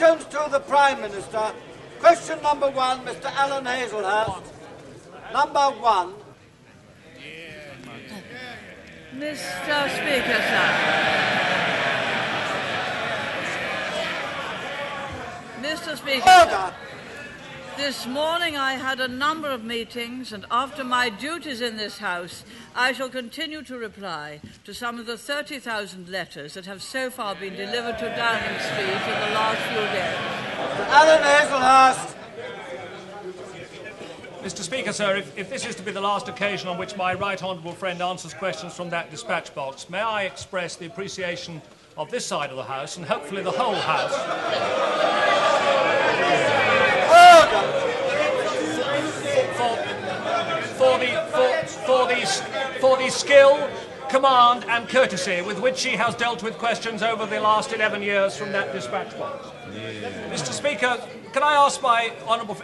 Questions to the Prime Minister. Question number 1, Mr. Alan Hazelhurst. Number 1. Mr. Speaker, sir. Mr. Speaker, Order. This morning I had a number of meetings, and after my duties in this House, I shall continue to reply to some of the 30,000 letters that have so far been delivered to Downing Street in the last few days. Alan Hazelhurst. Mr. Speaker, sir, if this is to be the last occasion on which my right honourable friend answers questions from that dispatch box, may I express the appreciation of this side of the House, and hopefully the whole House, for the skill, command and courtesy with which she has dealt with questions over the last 11 years from that dispatch box. Mr. Speaker, can I ask my honourable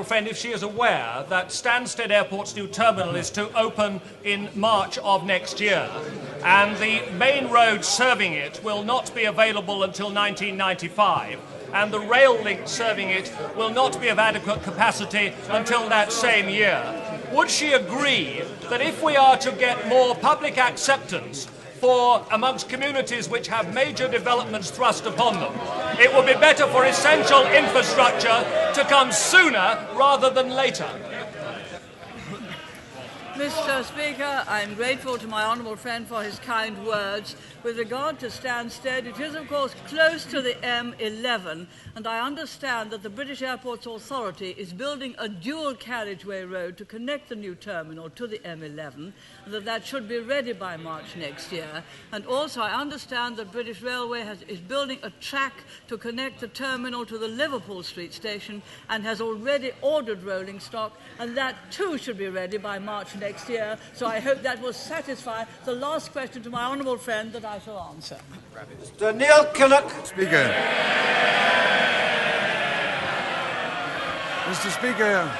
friend if she is aware that Stansted Airport's new terminal is to open in March of next year, and the main road serving it will not be available until 1995, and the rail link serving it will not be of adequate capacity until that same year? Would she agree that if we are to get more public acceptance for amongst communities which have major developments thrust upon them, it would be better for essential infrastructure to come sooner rather than later? Mr. Speaker, I am grateful to my honourable friend for his kind words. With regard to Stansted, it is of course close to the M11, and I understand that the British Airports Authority is building a dual carriageway road to connect the new terminal to the M11, and that should be ready by March next year. And also I understand that British Railway is building a track to connect the terminal to the Liverpool Street station and has already ordered rolling stock, and that too should be ready by March next year. So I hope that will satisfy the last question to my honourable friend that I shall answer. Mr. Neil Kinnock. Speaker. Mr. Speaker.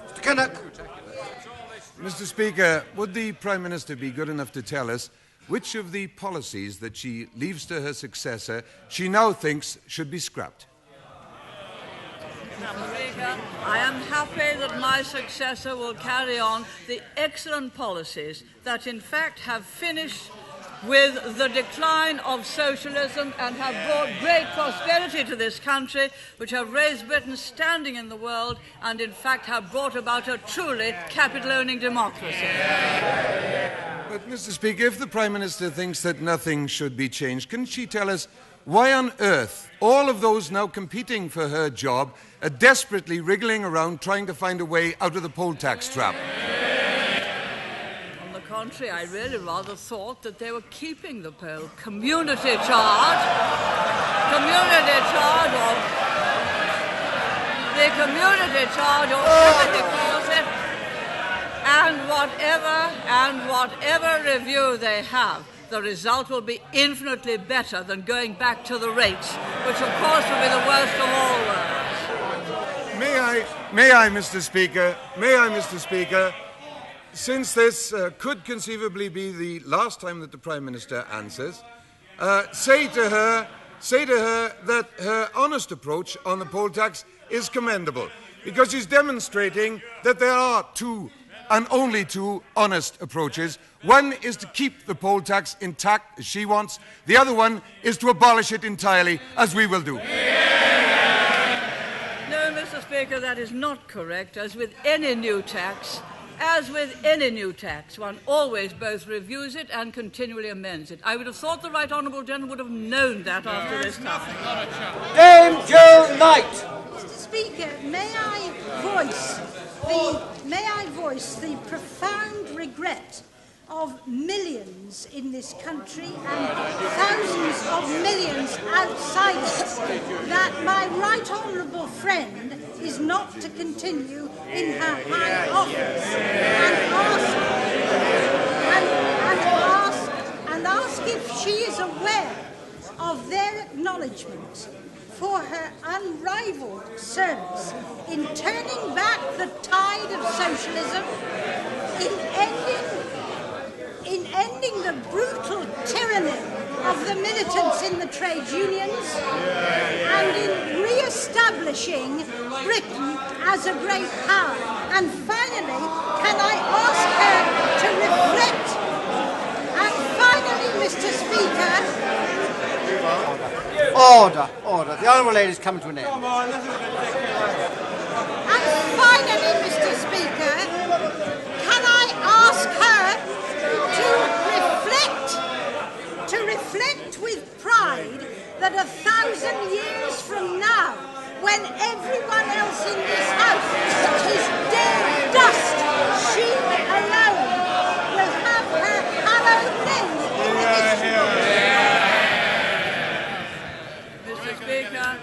Mr. Kinnock. Mr. Speaker, would the Prime Minister be good enough to tell us which of the policies that she leaves to her successor she now thinks should be scrapped? Mr. Speaker, I am happy that my successor will carry on the excellent policies that in fact have finished with the decline of socialism and have brought great prosperity to this country, which have raised Britain's standing in the world and in fact have brought about a truly capital-owning democracy. But, Mr. Speaker, if the Prime Minister thinks that nothing should be changed, can she tell us why on earth all of those now competing for her job are desperately wriggling around trying to find a way out of the poll tax trap? On the contrary, I really rather thought that they were keeping the poll community charge or whatever they calls it, and whatever review they have, the result will be infinitely better than going back to the rates, which of course will be the worst of all worlds. May I, Mr. Speaker, since this could conceivably be the last time that the Prime Minister answers, say to her that her honest approach on the poll tax is commendable, because she's demonstrating that there are two and only two honest approaches. One is to keep the poll tax intact, as she wants. The other one is to abolish it entirely, as we will do. No, Mr. Speaker, that is not correct. As with any new tax, one always both reviews it and continually amends it. I would have thought the right honourable gentleman would have known that after this time. Dame Jill Knight. Speaker, may I voice the profound regret of millions in this country and thousands of millions outside it that my right honourable friend is not to continue in her high office, and ask if she is aware of their acknowledgement for her unrivalled service in turning back the tide of socialism, in in ending the brutal tyranny of the militants in the trade unions and in re-establishing Britain as a great power. And finally, can I ask her to reflect? And finally, Mr. Speaker... Order. The Honourable Lady's coming to an end. And finally, Mr. Speaker, can I ask her to reflect with pride that 1,000 years from now, when everyone else in this house is dead dust, she alone will have her hallowed name in the history books. Mr. Speaker,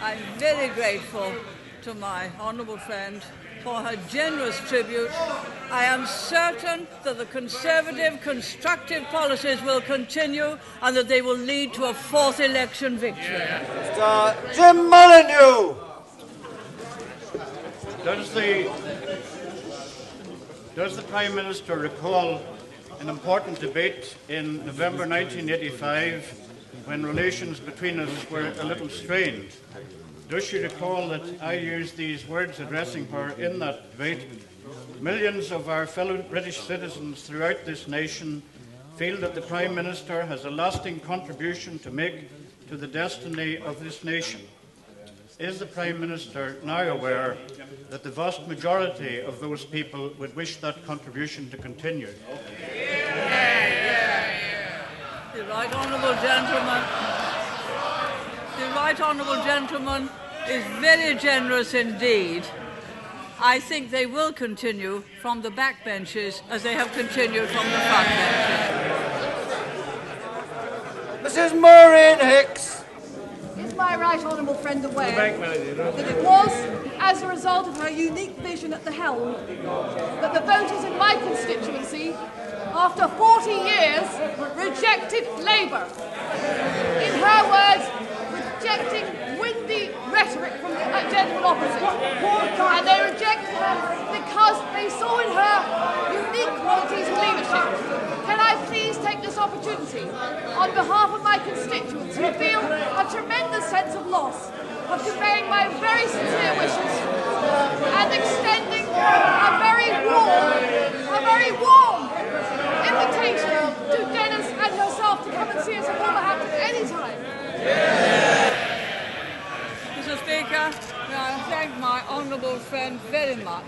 I'm very grateful to my honourable friend for her generous tribute. I am certain that the Conservative constructive policies will continue and that they will lead to a fourth election victory. Mr. Jim Molyneux. Does the Prime Minister recall an important debate in November 1985 when relations between us were a little strained? Does she recall that I used these words addressing her in that debate? Millions of our fellow British citizens throughout this nation feel that the Prime Minister has a lasting contribution to make to the destiny of this nation. Is the Prime Minister now aware that the vast majority of those people would wish that contribution to continue? The right honourable gentleman is very generous indeed. I think they will continue from the back benches as they have continued from the front benches. Mrs. Maureen Hicks. Is my right honourable friend aware that it was as a result of her unique vision at the helm that the voters in my constituency, after 40 years, rejected Labour? In her words, rejecting windy rhetoric from the gentleman opposite. And they rejected her because they saw in her unique qualities of leadership. Can I please take this opportunity, on behalf of my constituents who feel a tremendous sense of loss, of conveying my very sincere wishes and extending a very warm invitation to Dennis and herself to come and see us at Wolverhampton anytime. Mr. Speaker, I thank my honourable friend very much.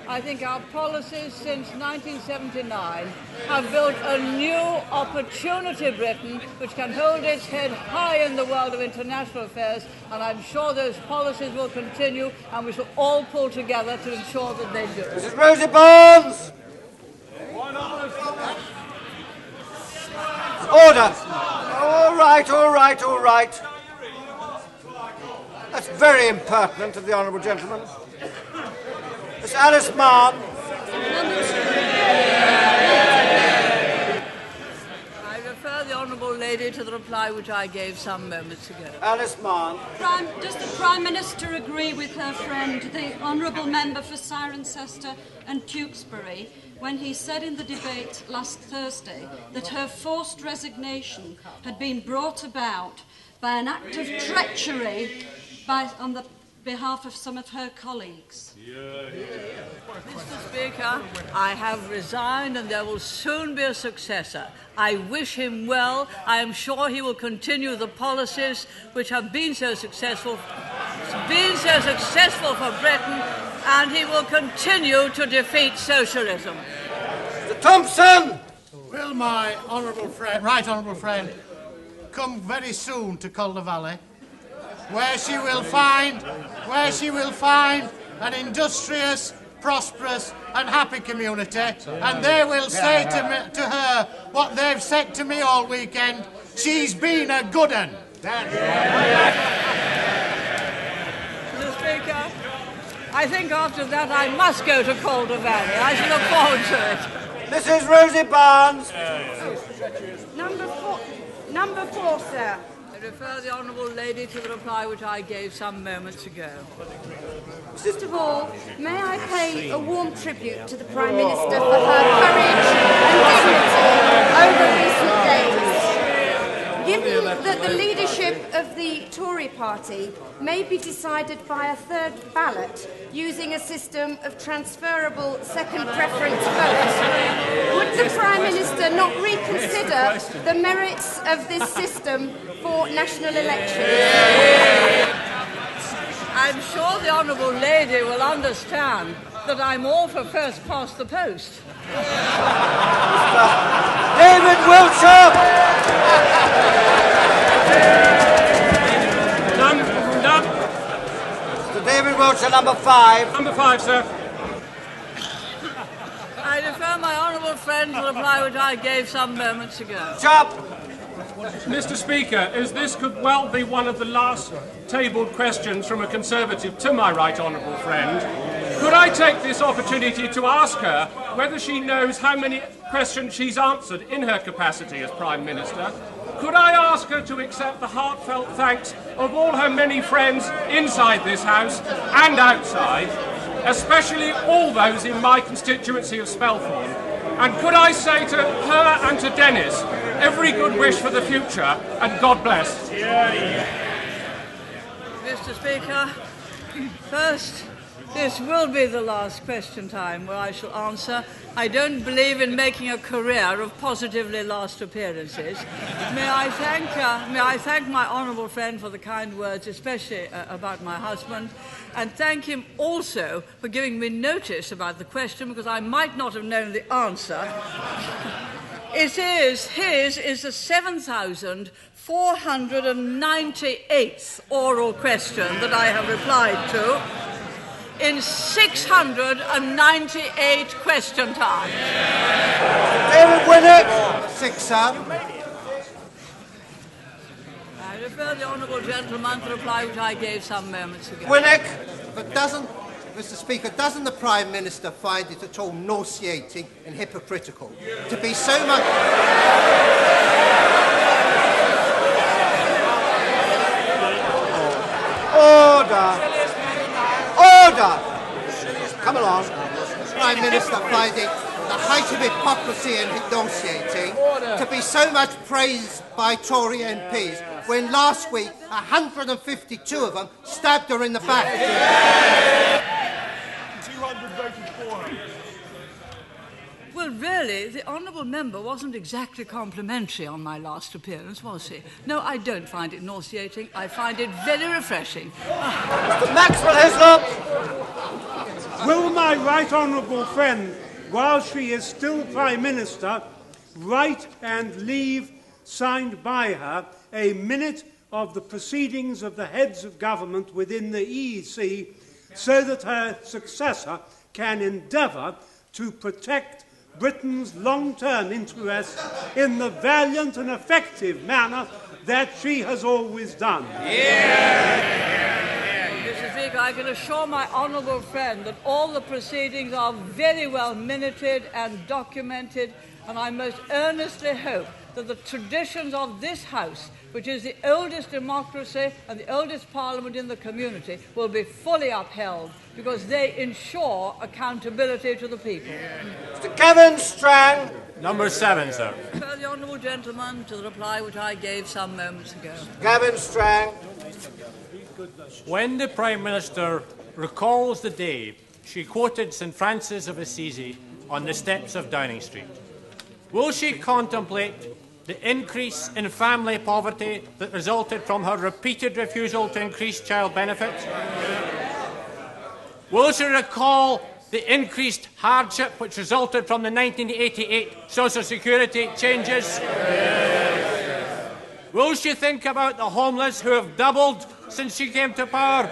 I think our policies since 1979 have built a new opportunity Britain which can hold its head high in the world of international affairs, and I'm sure those policies will continue and we shall all pull together to ensure that they do. Mrs. Rosie Barnes. Order. All right. That's very impertinent of the honourable gentleman. Miss Alice Mann. I refer the honourable lady to the reply which I gave some moments ago. Alice Mann. Does the Prime Minister agree with her friend, the honourable member for Cirencester and Tewkesbury, when he said in the debate last Thursday that her forced resignation had been brought about by an act of treachery on the behalf of some of her colleagues? Mr. Speaker, I have resigned and there will soon be a successor. I wish him well. I am sure he will continue the policies which have been so successful for Britain, and he will continue to defeat socialism. Mr. Thompson. Will my right honourable friend, come very soon to Calder Valley, where she will find an industrious, prosperous and happy community, and they will say to her what they've said to me all weekend: she's been a good un. Mr. Speaker, I think after that I must go to Calder Valley. I shall look forward to it. Mrs. Rosie Barnes. Number four, sir. I refer the honourable lady to the reply which I gave some moments ago. First of all, may I pay a warm tribute to the Prime Minister for her courage and dignity over recent days. Given that the leadership of the Tory party may be decided by a third ballot using a system of transferable second preference votes, would the Prime Minister not reconsider the merits of this system for national elections? I'm sure the Honourable Lady will understand that I'm all for first past the post. David Wiltshire! None. Mr. David Wiltshire, number 5. Number 5, sir. I defer my honourable friend to the reply which I gave some moments ago. Chop! Mr. Speaker, as this could well be one of the last tabled questions from a Conservative to my right honourable friend, could I take this opportunity to ask her whether she knows how many questions she's answered in her capacity as Prime Minister? Could I ask her to accept the heartfelt thanks of all her many friends inside this House and outside, especially all those in my constituency of Spelthorne? And could I say to her and to Dennis, every good wish for the future, and God bless. Mr. Speaker, first, this will be the last question time where I shall answer. I don't believe in making a career of positively last appearances. May I thank my honourable friend for the kind words, especially about my husband, and thank him also for giving me notice about the question, because I might not have known the answer. His is the 7,498th oral question that I have replied to in 698 question time. David Winnick! 6, sir. I refer the honourable gentleman to the reply which I gave some moments ago. Winnick! But Mr. Speaker, doesn't the Prime Minister find it at all nauseating and hypocritical to be so much... Order! Order! Come along. Prime Minister find it the height of hypocrisy and nauseating to be so much praised by Tory MPs when last week 152 of them stabbed her in the back. 200 voted for her. Well, really, the honourable member wasn't exactly complimentary on my last appearance, was he? No, I don't find it nauseating. I find it very refreshing. Mr. Maxwell Hislop! Will my right honourable friend, while she is still Prime Minister, write and leave signed by her a minute of the proceedings of the heads of government within the EEC so that her successor can endeavour to protect Britain's long-term interests in the valiant and effective manner that she has always done. Mr. Speaker, I can assure my honourable friend that all the proceedings are very well minuted and documented, and I most earnestly hope that the traditions of this House, which is the oldest democracy and the oldest parliament in the community, will be fully upheld, because they ensure accountability to the people. Mr. Kevin Strang. Number 7, sir. Refer the honourable gentleman to the reply which I gave some moments ago. Gavin Strang. When the Prime Minister recalls the day she quoted St Francis of Assisi on the steps of Downing Street, will she contemplate the increase in family poverty that resulted from her repeated refusal to increase child benefits? Will she recall the increased hardship which resulted from the 1988 Social Security changes? Will she think about the homeless who have doubled since she came to power?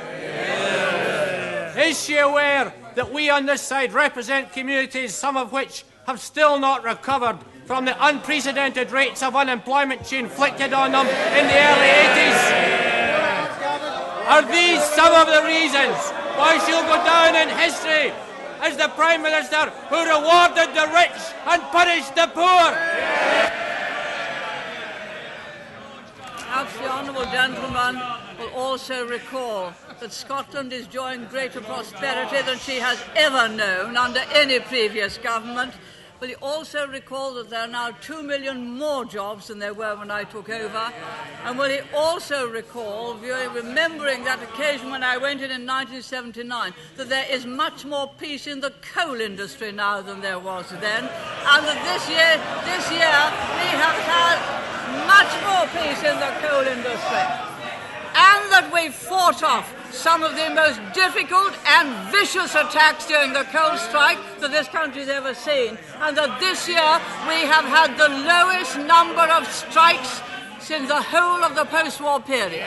Is she aware that we on this side represent communities, some of which have still not recovered from the unprecedented rates of unemployment she inflicted on them in the early 80s? Are these some of the reasons why she'll go down in history as the Prime Minister who rewarded the rich and punished the poor? Perhaps the honourable gentleman will also recall that Scotland is enjoying greater prosperity than she has ever known under any previous government, Will he also recall that there are now 2 million more jobs than there were when I took over? And will he also recall, remembering that occasion when I went in 1979, that there is much more peace in the coal industry now than there was then, and that this year we have had much more peace in the coal industry, and that we fought off some of the most difficult and vicious attacks during the coal strike that this country has ever seen, and that this year we have had the lowest number of strikes since the whole of the post-war period.